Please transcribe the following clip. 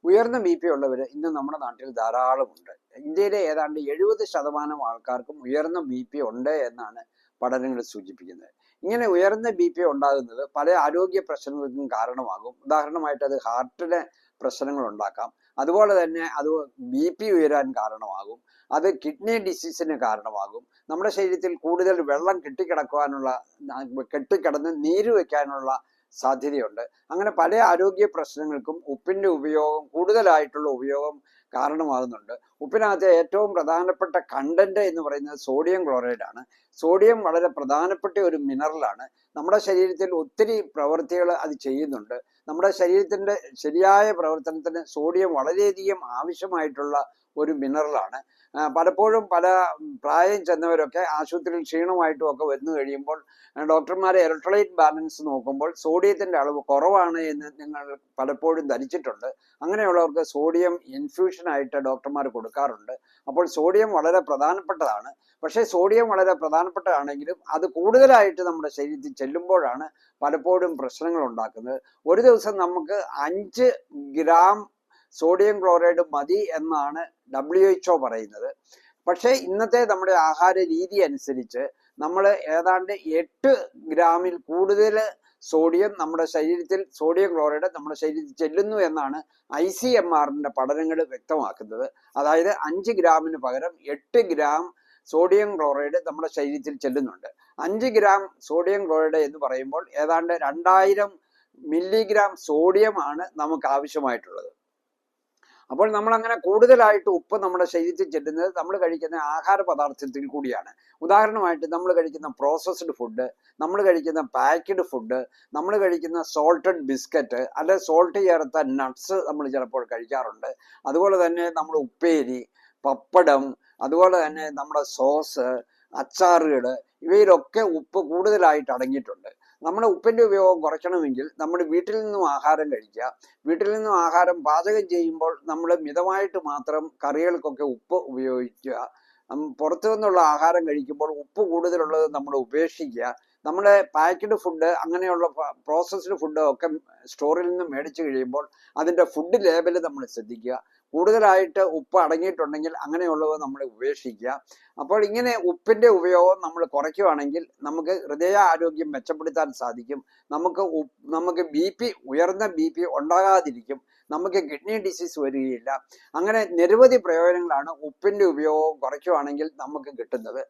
ഉയർന്ന B P ഉള്ളവർ ഇന്ന് നമ്മുടെ നാട്ടിൽ ധാരാളമുണ്ട്. ഇന്ത്യയിലെ ഏതാണ്ട് 70% ആൾക്കാർക്കും ഉയർന്ന ബി പി ഉണ്ട് എന്നാണ് പഠനങ്ങൾ സൂചിപ്പിക്കുന്നത്. ഇങ്ങനെ ഉയർന്ന ബി പി ഉണ്ടാകുന്നത് പല ആരോഗ്യ പ്രശ്നങ്ങൾക്കും കാരണമാകും. ഉദാഹരണമായിട്ട് അത് ഹാർട്ടിന് പ്രശ്നങ്ങൾ ഉണ്ടാക്കാം. അതുപോലെ തന്നെ അത് ബി പി ഉയരാൻ കാരണമാകും. അത് കിഡ്നി ഡിസീസിന് കാരണമാകും. നമ്മുടെ ശരീരത്തിൽ കൂടുതൽ വെള്ളം കെട്ടിക്കിടന്ന് നീര് വയ്ക്കാനുള്ള സാധ്യതയുണ്ട്. അങ്ങനെ പല ആരോഗ്യ പ്രശ്നങ്ങൾക്കും ഉപ്പിന്റെ ഉപയോഗം, കൂടുതലായിട്ടുള്ള ഉപയോഗം കാരണമാകുന്നുണ്ട്. ഉപ്പിനകത്തെ ഏറ്റവും പ്രധാനപ്പെട്ട കണ്ടന്റ് എന്ന് പറയുന്നത് സോഡിയം ക്ലോറൈഡ് ആണ്. സോഡിയം വളരെ പ്രധാനപ്പെട്ട ഒരു മിനറലാണ്. നമ്മുടെ ശരീരത്തിൽ ഒത്തിരി പ്രവൃത്തികൾ അത് ചെയ്യുന്നുണ്ട്. നമ്മുടെ ശരീരത്തിന്റെ ശരിയായ പ്രവർത്തനത്തിന് സോഡിയം വളരെയധികം ആവശ്യമായിട്ടുള്ള ഒരു മിനറലാണ്. പലപ്പോഴും പല പ്രായം ചെന്നവരൊക്കെ ആശുപത്രിയിൽ ക്ഷീണമായിട്ടും ഒക്കെ വന്നു കഴിയുമ്പോൾ ഡോക്ടർമാരെ ഇലക്ട്രോലൈറ്റ് ബാലൻസ് നോക്കുമ്പോൾ സോഡിയത്തിന്റെ അളവ് കുറവാണ് എന്ന് നിങ്ങൾ പലപ്പോഴും ധരിച്ചിട്ടുണ്ട്. അങ്ങനെയുള്ളവർക്ക് സോഡിയം ഇൻഫ്യൂഷൻ ആയിട്ട് ഡോക്ടർമാർ കൊടുക്കാറുണ്ട്. അപ്പോൾ സോഡിയം വളരെ പ്രധാനപ്പെട്ടതാണ്. പക്ഷേ സോഡിയം വളരെ പ്രധാനപ്പെട്ടതാണെങ്കിലും അത് കൂടുതലായിട്ട് നമ്മുടെ ശരീരത്തിൽ ചെല്ലുമ്പോഴാണ് പലപ്പോഴും പ്രശ്നങ്ങൾ ഉണ്ടാക്കുന്നത്. ഒരു ദിവസം നമുക്ക് 5 ഗ്രാം സോഡിയം ക്ലോറൈഡ് മതി എന്നാണ് WHO പറയുന്നത്. പക്ഷേ ഇന്നത്തെ നമ്മുടെ ആഹാര രീതി അനുസരിച്ച് നമ്മൾ ഏതാണ്ട് 8 ഗ്രാമിൽ കൂടുതൽ സോഡിയം ക്ലോറൈഡ് നമ്മുടെ ശരീരത്തിൽ ചെല്ലുന്നു എന്നാണ് ICMRന്റെ പഠനങ്ങൾ വ്യക്തമാക്കുന്നത്. അതായത് 5 ഗ്രാമിന് പകരം 8 ഗ്രാം സോഡിയം ക്ലോറൈഡ് നമ്മുടെ ശരീരത്തിൽ ചെല്ലുന്നുണ്ട്. 5 ഗ്രാം സോഡിയം ക്ലോറൈഡ് എന്ന് പറയുമ്പോൾ ഏതാണ്ട് 2000 മില്ലിഗ്രാം സോഡിയമാണ് നമുക്ക് ആവശ്യമായിട്ടുള്ളത്. അപ്പോൾ നമ്മൾ അങ്ങനെ കൂടുതലായിട്ട് ഉപ്പ് നമ്മുടെ ശരീരത്തിൽ ചെല്ലുന്നത് നമ്മൾ കഴിക്കുന്ന ആഹാര പദാർത്ഥത്തിൽ കൂടിയാണ്. ഉദാഹരണമായിട്ട് നമ്മൾ കഴിക്കുന്ന പ്രോസസ്ഡ് ഫുഡ്, നമ്മൾ കഴിക്കുന്ന പാക്ക്ഡ് ഫുഡ്, നമ്മൾ കഴിക്കുന്ന സോൾട്ടഡ് ബിസ്ക്കറ്റ്, അല്ലെ സോൾട്ട് ചേർത്ത നട്ട്സ് നമ്മൾ ചിലപ്പോൾ കഴിക്കാറുണ്ട്. അതുപോലെ തന്നെ നമ്മൾ ഉപ്പേരി, പപ്പടം, അതുപോലെ തന്നെ നമ്മുടെ സോസ്, അച്ചാറുകൾ, ഇവയിലൊക്കെ ഉപ്പ് കൂടുതലായിട്ട് അടങ്ങിയിട്ടുണ്ട്. നമ്മുടെ ഉപ്പിന്റെ ഉപയോഗം കുറയ്ക്കണമെങ്കിൽ നമ്മൾ വീട്ടിൽ നിന്നും ആഹാരം കഴിക്കുക. വീട്ടിൽ നിന്നും ആഹാരം പാചകം ചെയ്യുമ്പോൾ നമ്മൾ മിതമായിട്ട് മാത്രം കറികൾക്കൊക്കെ ഉപ്പ് ഉപയോഗിക്കുക. പുറത്തു നിന്നുള്ള ആഹാരം കഴിക്കുമ്പോൾ ഉപ്പ് കൂടുതലുള്ളത് നമ്മൾ ഉപേക്ഷിക്കുക. നമ്മുടെ പാക്ക്ഡ് ഫുഡ്, അങ്ങനെയുള്ള പ്രോസസ്ഡ് ഫുഡ് ഒക്കെ സ്റ്റോറിൽ നിന്ന് മേടിച്ചു കഴിയുമ്പോൾ അതിൻ്റെ ഫുഡ് ലേബൽ നമ്മൾ ശ്രദ്ധിക്കുക. കൂടുതലായിട്ട് ഉപ്പ് അടങ്ങിയിട്ടുണ്ടെങ്കിൽ അങ്ങനെയുള്ളവ നമ്മൾ ഉപേക്ഷിക്കുക. അപ്പോൾ ഇങ്ങനെ ഉപ്പിന്റെ ഉപയോഗം നമ്മൾ കുറയ്ക്കുകയാണെങ്കിൽ നമുക്ക് ഹൃദയാരോഗ്യം മെച്ചപ്പെടുത്താൻ സാധിക്കും. നമുക്ക് ഉയർന്ന ബി പി ഉണ്ടാകാതിരിക്കും. നമുക്ക് കിഡ്നി ഡിസീസ് വരികയില്ല. അങ്ങനെ നിരവധി പ്രയോജനങ്ങളാണ് ഉപ്പിന്റെ ഉപയോഗം കുറയ്ക്കുകയാണെങ്കിൽ നമുക്ക് കിട്ടുന്നത്.